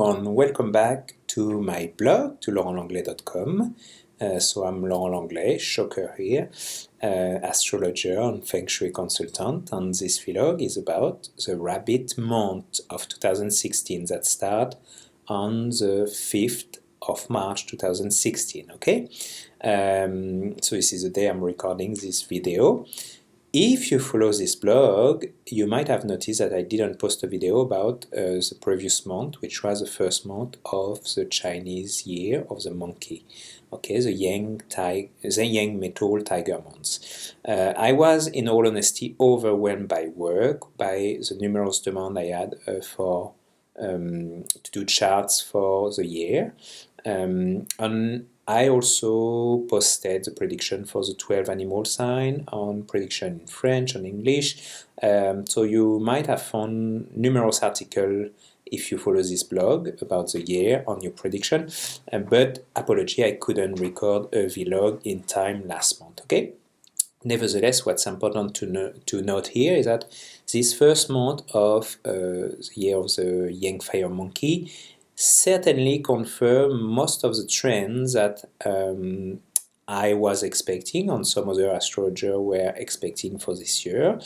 everyone, welcome back to my blog, to laurentlanglais.com. So I'm Laurent Langlais, shocker here, astrologer and Feng Shui consultant, and this vlog is about the rabbit month of 2016 that start on the 5th of March 2016, okay? So this is the day I'm recording this video. If you follow this blog, you might have noticed that I didn't post a video about the previous month, which was the first month of the Chinese year of the monkey. Okay, the Yang Metal Tiger months. I was, in all honesty, overwhelmed by work, by the numerous demand I had to do charts for the year. And I also posted the prediction for the 12 animal sign on prediction in French and English. So you might have found numerous articles if you follow this blog about the year on your prediction. But apology, I couldn't record a vlog in time last month, okay? Nevertheless, what's important to note here is that this first month of the year of the Yang Fire Monkey certainly confirm most of the trends that I was expecting and some other astrologers were expecting for this year.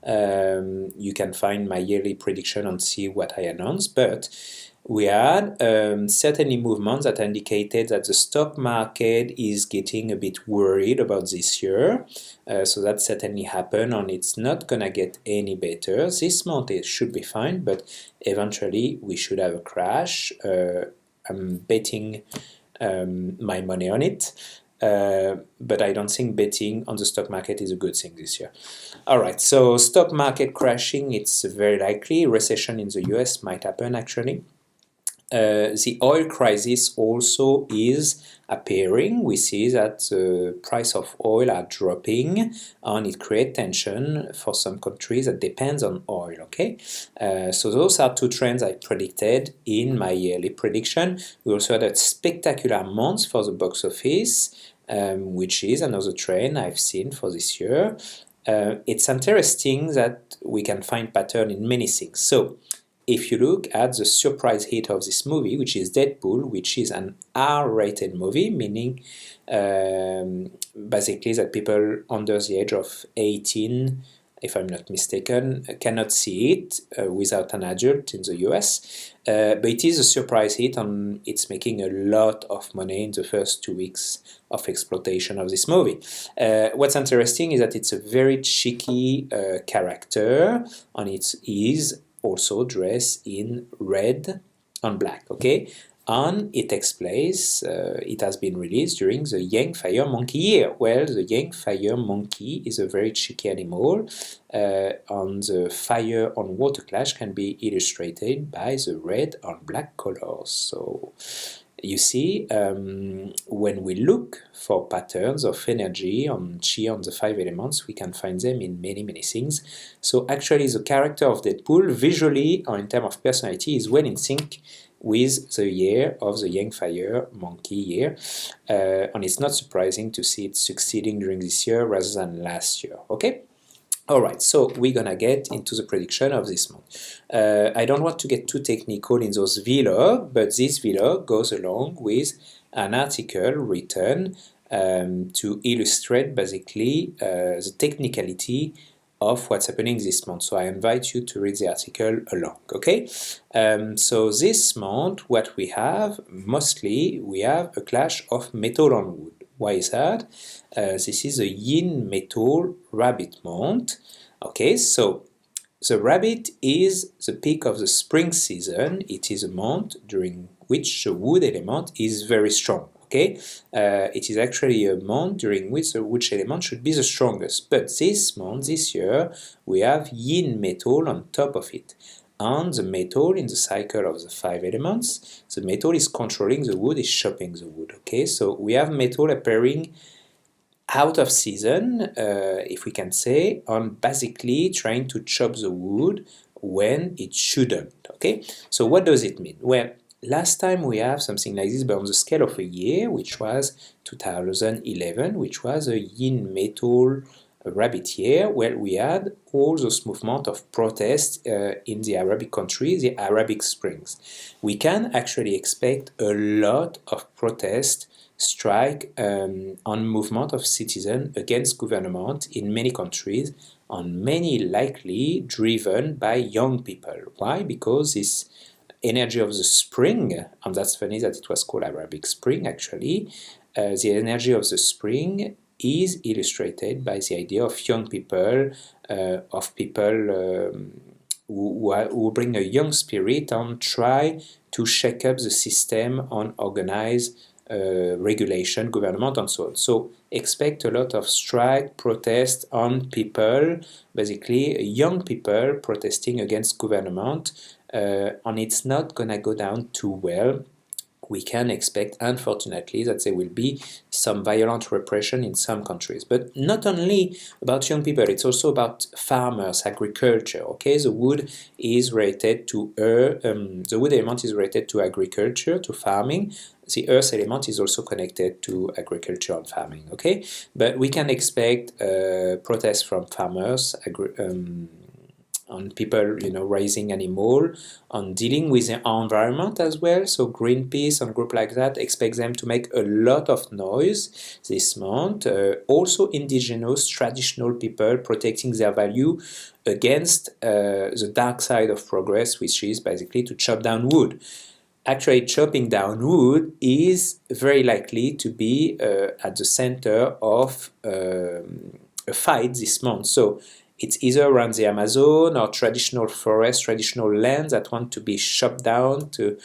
You can find my yearly prediction and see what I announced, but we had certainly movements that indicated that the stock market is getting a bit worried about this year. So that certainly happened, and it's not gonna get any better. This month it should be fine, but eventually we should have a crash. I'm betting my money on it. But I don't think betting on the stock market is a good thing this year. Alright, so stock market crashing, it's very likely. Recession in the US might happen actually. The oil crisis also is appearing. We see that the price of oil are dropping and it creates tension for some countries that depends on oil, okay? So those are two trends I predicted in my yearly prediction. We also had a spectacular month for the box office, which is another trend I've seen for this year. It's interesting that we can find pattern in many things. So if you look at the surprise hit of this movie, which is Deadpool, which is an R-rated movie, meaning basically that people under the age of 18, if I'm not mistaken, cannot see it without an adult in the US. But it is a surprise hit and it's making a lot of money in the first 2 weeks of exploitation of this movie. What's interesting is that it's a very cheeky character, and it is also dressed in red and black, okay? And it takes place, it has been released during the Yang Fire Monkey year. Well, the Yang Fire Monkey is a very cheeky animal, and the fire and water clash can be illustrated by the red and black colors. So you see, when we look for patterns of energy on Qi on the 5 elements, we can find them in many things. So actually the character of Deadpool, visually or in terms of personality, is well in sync with the year of the Yang Fire Monkey year. And it's not surprising to see it succeeding during this year rather than last year, okay? Alright, so we're gonna get into the prediction of this month. I don't want to get too technical in those vlogs, but this vlog goes along with an article written to illustrate basically the technicality of what's happening this month. So I invite you to read the article along, okay? So this month, what we have, mostly, we have a clash of metal and wood. Why is that? This is a yin metal rabbit month. Okay, so the rabbit is the peak of the spring season. It is a month during which the wood element is very strong. Okay, it is actually a month during which the wood element should be the strongest. But this month, this year, we have yin metal on top of it. And the metal in the cycle of the 5 elements, the metal is controlling the wood, is chopping the wood. Okay, so we have metal appearing out of season, if we can say, and basically trying to chop the wood when it shouldn't. Okay, so what does it mean? Well, last time we have something like this, but on the scale of a year, which was 2011, which was a yin metal a rabbit year, well, we had all those movements of protest in the Arabic countries, the Arabic Springs. We can actually expect a lot of protest, strike, on movement of citizens against government in many countries, and many likely driven by young people. Why? Because this energy of the spring, and that's funny that it was called Arabic Spring actually, the energy of the spring is illustrated by the idea of young people, of people who bring a young spirit and try to shake up the system and organize regulation, government, and so on. So expect a lot of strike, protest on people, basically young people protesting against government, and it's not gonna go down too well. We can expect, unfortunately, that there will be some violent repression in some countries. But not only about young people, it's also about farmers, agriculture. Okay, the wood is related to the wood element is related to agriculture, to farming. The earth element is also connected to agriculture and farming. Okay, but we can expect protests from farmers, on people, raising animal, on dealing with the environment as well. So Greenpeace and group like that expect them to make a lot of noise this month. Also indigenous, traditional people protecting their value against the dark side of progress, which is basically to chop down wood. Actually, chopping down wood is very likely to be at the center of a fight this month. So it's either around the Amazon or traditional forests, traditional lands that want to be chopped down, to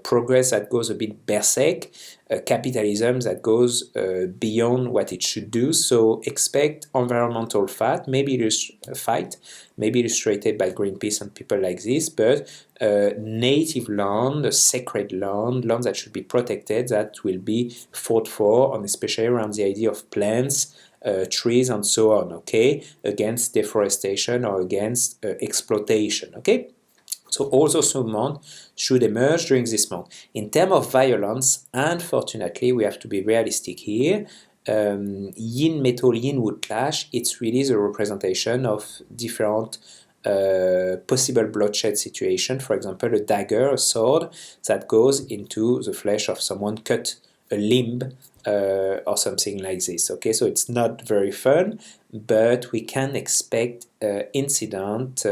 progress that goes a bit berserk, capitalism that goes beyond what it should do. So expect environmental fight, maybe illustrated by Greenpeace and people like this, but native land, sacred land that should be protected, that will be fought for, and especially around the idea of plants, trees and so on, okay, against deforestation or against exploitation, okay? So all those movements should emerge during this month. In terms of violence, unfortunately, we have to be realistic here. Yin metal, yin wood clash, it's really the representation of different possible bloodshed situation. For example, a dagger, a sword that goes into the flesh of someone, cut a limb, or something like this. Okay, so it's not very fun, but we can expect incident,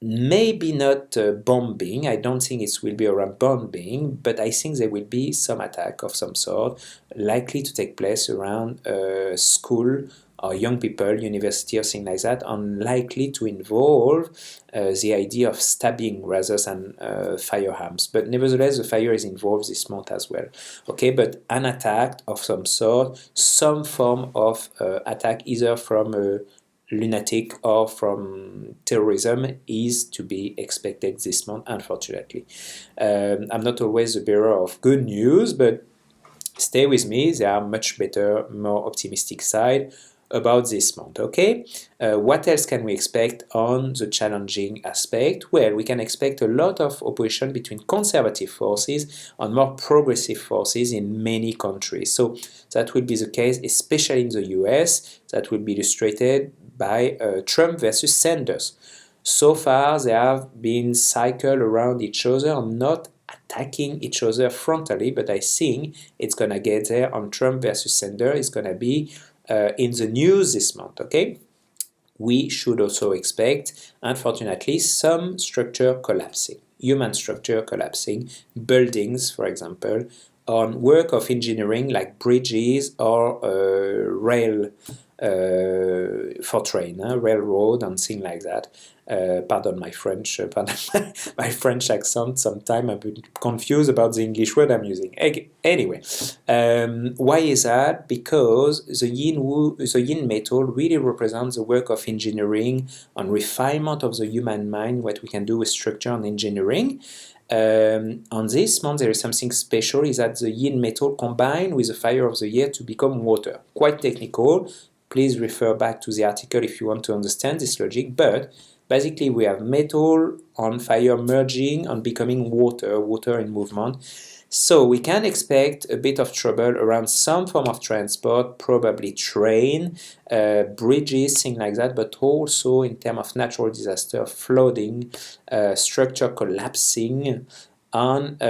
maybe not bombing. I don't think it will be around bombing, but I think there will be some attack of some sort likely to take place around school or young people, university or thing like that, unlikely to involve the idea of stabbing rather than firearms. But nevertheless, the fire is involved this month as well. Okay, but an attack of some sort, some form of attack, either from a lunatic or from terrorism, is to be expected this month, unfortunately. I'm not always the bearer of good news, but stay with me, there are much better, more optimistic side about this month, okay? What else can we expect on the challenging aspect? Well, we can expect a lot of opposition between conservative forces and more progressive forces in many countries. So that will be the case, especially in the US. That will be illustrated by Trump versus Sanders. So far, they have been cycled around each other and not attacking each other frontally, but I think it's gonna get there on Trump versus Sanders. It's gonna be in the news this month, okay? We should also expect, unfortunately, some structure collapsing, human structure collapsing, buildings, for example, on work of engineering like bridges or rail for train, railroad and things like that. Pardon my French, pardon my French accent. Sometimes I'm a bit confused about the English word I'm using. Anyway, why is that? Because the yin metal really represents the work of engineering and refinement of the human mind, what we can do with structure and engineering. On this month, there is something special, is that the yin metal combined with the fire of the year to become water. Quite technical. Please refer back to the article if you want to understand this logic, but basically we have metal on fire merging and becoming water in movement. So we can expect a bit of trouble around some form of transport, probably train, bridges, things like that, but also in terms of natural disaster, flooding, structure collapsing, and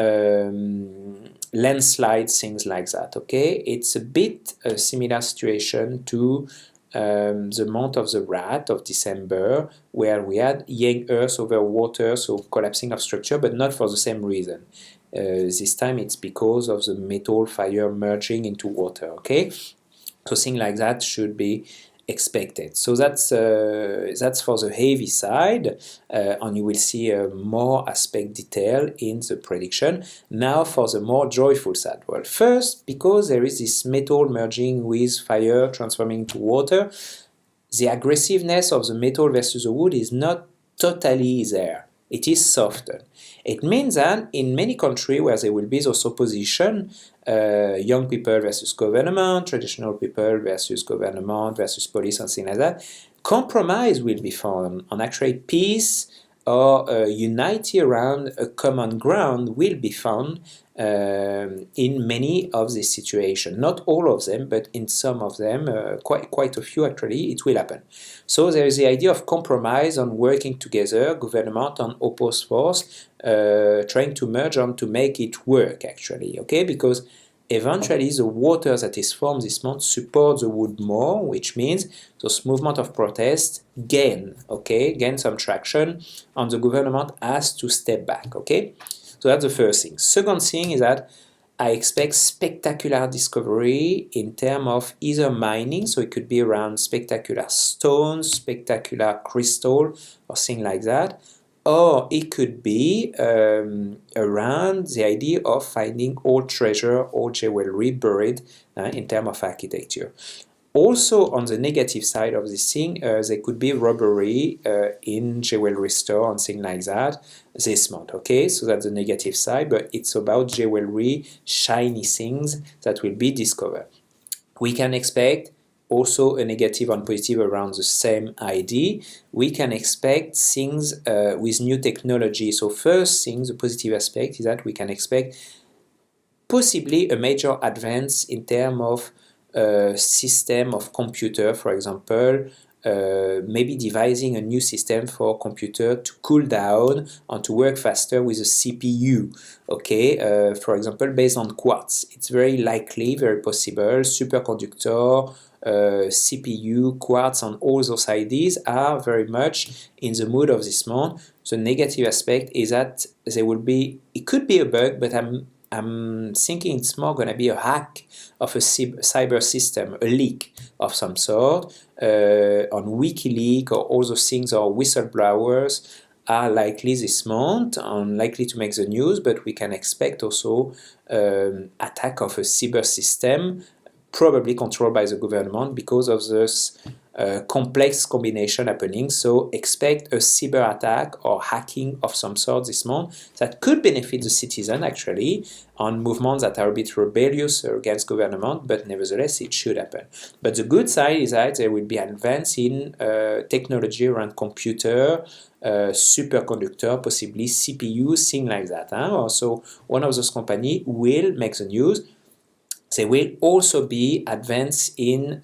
landslides, things like that. Okay, it's a bit a similar situation to the month of the rat of December, where we had yang earth over water, so collapsing of structure, but not for the same reason. This time it's because of the metal fire merging into water. Okay, so things like that should be expected. So that's for the heavy side, and you will see more aspect detail in the prediction. Now for the more joyful side. Well, first, because there is this metal merging with fire transforming to water, the aggressiveness of the metal versus the wood is not totally there. It is softer. It means that in many countries where there will be those opposition, young people versus government, traditional people versus government versus police and things like that, compromise will be found, and actually peace or unity around a common ground will be found in many of these situations. Not all of them, but in some of them, quite a few actually, it will happen. So there is the idea of compromise and working together, government and opposed force, trying to merge on to make it work actually, okay? Because eventually the water that is formed this month supports the wood more, which means those movement of protest gain some traction, and the government has to step back, okay? So that's the first thing. Second thing is that I expect spectacular discovery in terms of either mining, so it could be around spectacular stones, spectacular crystal, or things like that, or it could be around the idea of finding old treasure, old jewelry buried in terms of architecture. Also, on the negative side of this thing, there could be robbery in jewelry store and things like that this month, okay? So that's the negative side, but it's about jewelry, shiny things that will be discovered. We can expect also a negative and positive around the same idea. We can expect things with new technology. So first thing, the positive aspect is that we can expect possibly a major advance in terms of system of computer, for example, maybe devising a new system for computer to cool down and to work faster with a CPU, okay, for example, based on quartz. It's very likely, very possible, superconductor, CPU, quartz, and all those ideas are very much in the mood of this month. The negative aspect is that there will be, it could be a bug, but I'm thinking it's more going to be a hack of a cyber system, a leak of some sort, on WikiLeaks or all those things, or whistleblowers are likely this month and likely to make the news, but we can expect also attack of a cyber system, probably controlled by the government because of this complex combination happening. So expect a cyber attack or hacking of some sort this month that could benefit the citizen actually on movements that are a bit rebellious against government, but nevertheless it should happen. But the good side is that there will be advance in technology around computer, superconductor, possibly CPU, things like that. Also, one of those companies will make the news. There will also be advance in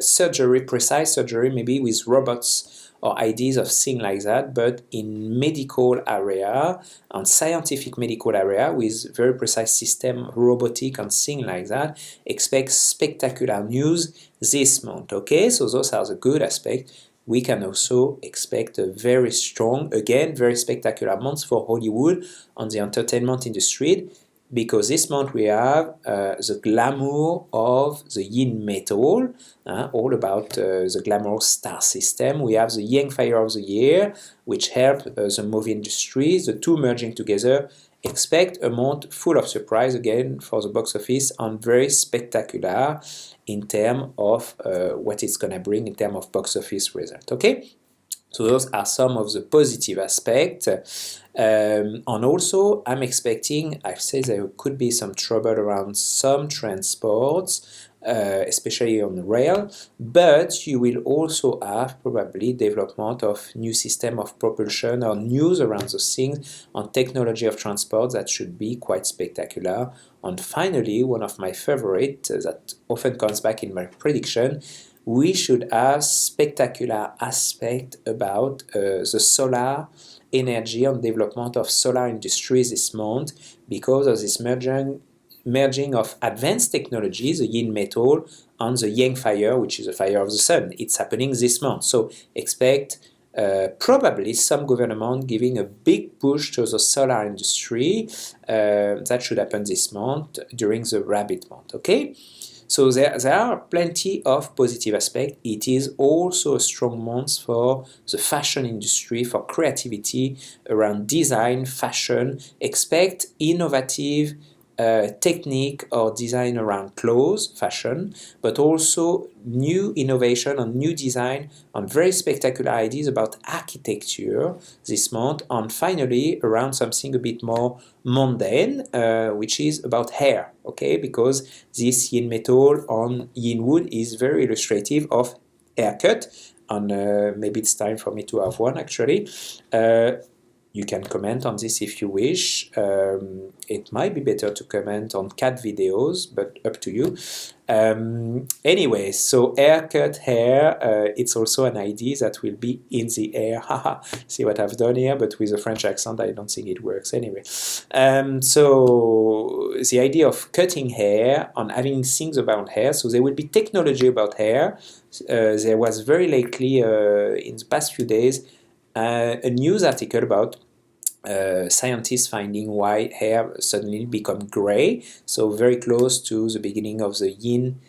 surgery, precise surgery, maybe with robots or ideas of things like that, but in medical area and scientific medical area with very precise system, robotic and things like that, expect spectacular news this month, okay? So those are the good aspects. We can also expect a very strong, again, very spectacular month for Hollywood and the entertainment industry, because this month we have the glamour of the yin metal, all about the glamorous star system. We have the yang fire of the year, which help the movie industry, the two merging together. Expect a month full of surprise again for the box office and very spectacular in terms of what it's going to bring in terms of box office result, okay? So those are some of the positive aspects. And also, I'm expecting, I've said there could be some trouble around some transports, especially on the rail, but you will also have probably development of new system of propulsion or news around those things on technology of transport that should be quite spectacular. And finally, one of my favorite that often comes back in my prediction, we should have spectacular aspect about the solar energy and development of solar industries this month because of this merging of advanced technologies, the yin metal, and the yang fire, which is the fire of the sun. It's happening this month. So expect probably some government giving a big push to the solar industry. That should happen this month during the rabbit month, okay? So there are plenty of positive aspects. It is also a strong month for the fashion industry, for creativity around design, fashion. Expect innovative technique or design around clothes, fashion, but also new innovation and new design and very spectacular ideas about architecture this month. And finally, around something a bit more mundane, which is about hair, okay? Because this yin metal on yin wood is very illustrative of haircut, and maybe it's time for me to have one actually. You can comment on this if you wish. It might be better to comment on cat videos, but up to you. Anyway, so haircut, hair, it's also an idea that will be in the air. Haha, see what I've done here, but with a French accent, I don't think it works anyway. So the idea of cutting hair and having things about hair, so there will be technology about hair. There was very lately, in the past few days, a news article about scientists finding why hair suddenly become gray, so very close to the beginning of the yin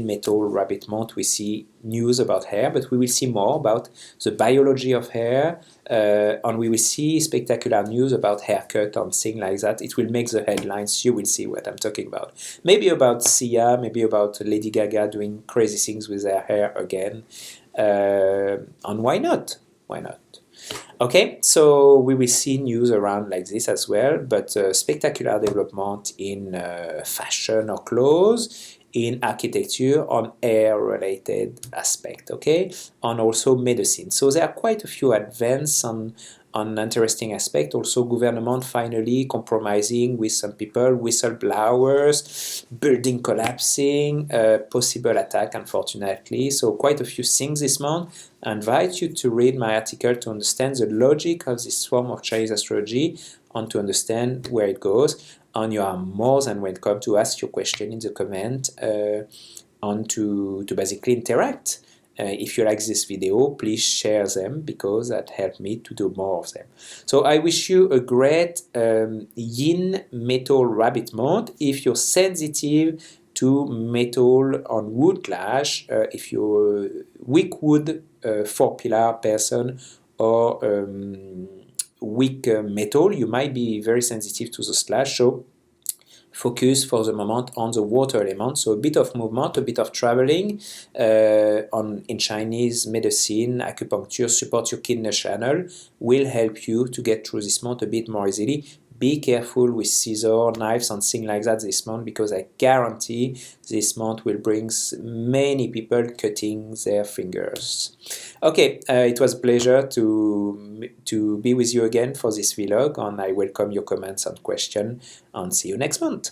metal rabbit month. We see news about hair, but we will see more about the biology of hair, and we will see spectacular news about haircut and things like that. It will make the headlines. You will see what I'm talking about. Maybe about Sia, maybe about Lady Gaga doing crazy things with her hair again. And why not? Why not? Okay, so we will see news around like this as well, but spectacular development in fashion or clothes, in architecture, on air-related aspect, okay, and also medicine. So there are quite a few advances on interesting aspect. Also, government finally compromising with some people, whistleblowers, building collapsing, possible attack, unfortunately. So quite a few things this month. I invite you to read my article to understand the logic of this form of Chinese astrology and to understand where it goes. And you are more than welcome to ask your question in the comment and to basically interact. If you like this video, please share them because that helps me to do more of them. So I wish you a great yin metal rabbit month. If you're sensitive to metal on wood clash, if you're a weak wood 4-pillar person or weak metal, you might be very sensitive to the slash. So focus for the moment on the water element, so a bit of movement, a bit of traveling in Chinese medicine, acupuncture, support your kidney channel, will help you to get through this month a bit more easily. Be careful with scissors, knives and things like that this month, because I guarantee this month will bring many people cutting their fingers. Okay, it was a pleasure to be with you again for this vlog, and I welcome your comments and questions, and see you next month.